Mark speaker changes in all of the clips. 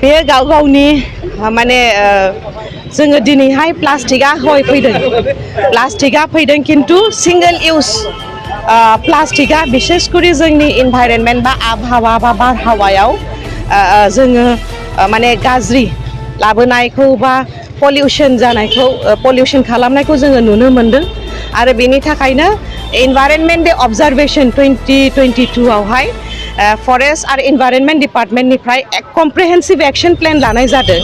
Speaker 1: बे गाव गावनि माने जोङो दिनैहाय प्लास्टिकआ हय फैदों खिन्थु सिंगल इउज प्लास्टिकआ बिसेसकरि जोंनि इनभाइरनमेन्ट बा आबहावा बा बारहावायाव जोङो माने गाज्रि लाबोनायखौ बा पलिउसन खालामनायखौ जोङो नुनो मोनदों आरो बेनि थाखायनो इनभाइरनमेन्ट डे अबजारभेशन 2022 आवहाय फरेस्ट आरो इनभाइरनमेन्ट डिपार्टमेन्टनिफ्राय कमप्रिहेन्सिभ एक्शन प्लेन लानाय जादों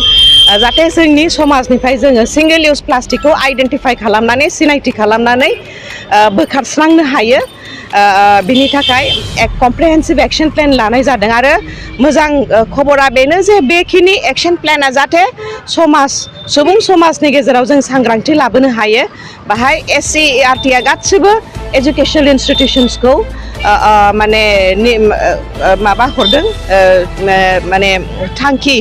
Speaker 1: जाहाथे जोंनि समाजनिफ्राय जोङो सिंगल इउज प्लास्टिकखौ आइडेन्टिफाइ खालामनानै सिनायथि खालामनानै बोखारस्रांनो हायो बिनि थाखाय कमप्रिहेन्सिभ एक्शन प्लेन लानाय जादों आरो मोजां खबरा बेनो जे बेखिनि एक्शन प्लेनआ जाहाथे सुबुं समाजनि गेजेराव जों सांग्रांथि लाबोनो हायो बाहाय SCERT आ गासिबो एजुकेशनेल इन्स्टिटिउसन्सखौ माने माबा हरदों माने थांखि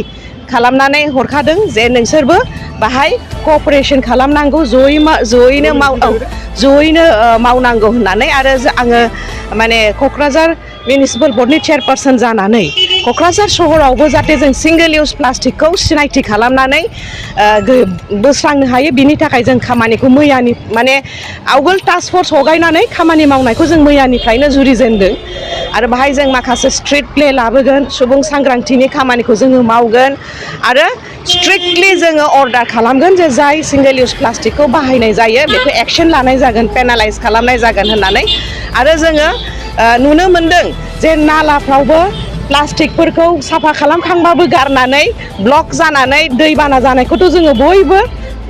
Speaker 1: खालामनानै हरखादों जे नोंसोरबो बाहाय कअपारेशन खालामनांगौ जयैनो मावनांगौ होननानै आरो आङो माने क'क्राझार मिउनिसिपाल बर्डनि चेयारपारसन जानानै क'क्राझार सहरावबो जाहाथे जों सिंगल इउज प्लास्टिकखौ सिनायथि खालामनानै बोस्रांनो हायो बिनि थाखाय जों खामानिखौ मैयानि माने आवगोल टास्क फर्स हगायनानै खामानि मावनायखौ जों मैयानिफ्रायनो जुरिजेनदों आरो बाहाय जों माखासे स्ट्रिट प्ले लाबोगोन सुबुं सांग्रांथिनि खामानिखौ जोङो मावगोन आरो स्ट्रिक्टलि जोङो अर्डार खालामगोन जे जाय सिंगल इउज प्लास्टिकखौ बाहायनाय जायो बेखौ एक्शन लानाय जागोन पेनालाइज खालामनाय जागोन होननानै आरो जोङो नुनो मोनदों जे नालाफ्रावबो प्लास्टिकफोरखौ साफा खालामखांबाबो गारनानै ब्लक जानानै दैबाना जानायखौथ' जोङो बयबो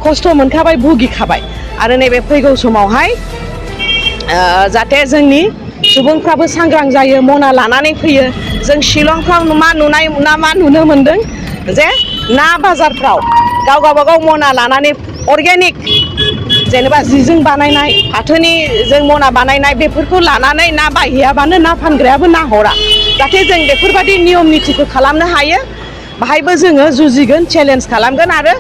Speaker 1: खस्थ' मोनखाबाय भुगिखाबाय आरो नैबे फैगौ समावहाय जाहाथे जोंनि सुबुंफ्राबो सांग्रां जायो मना लानानै फैयो जों शिलंफ्राव मा नुनो मोनदों जे ना बाजारफ्राव गावबागाव मना लानानै अर्गेनिक जेनेबा जिजों बानायनाय फाथोनि जों मना बानायनाय बेफोरखौ लानानै ना बायहैयाबानो ना फानग्रायाबो ना हरा जाहाथे जों बेफोरबायदि नियम नितिखौ खालामनो हायो बाहायबो जोङो जुजिगोन चेलेन्ज खालामगोन आरो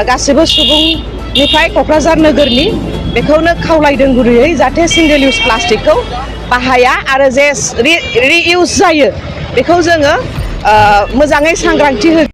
Speaker 1: गासिबो सुबुंनिफ्राय क'क्राझार नोगोरनि बेखौनो खावलायदों गुरैयै जाहाथे सिंगल इउज प्लास्टिकखौ बाहाया आरो जे रिइउज जायो बेखौ जोङो मोजाङै सांग्रांथि हो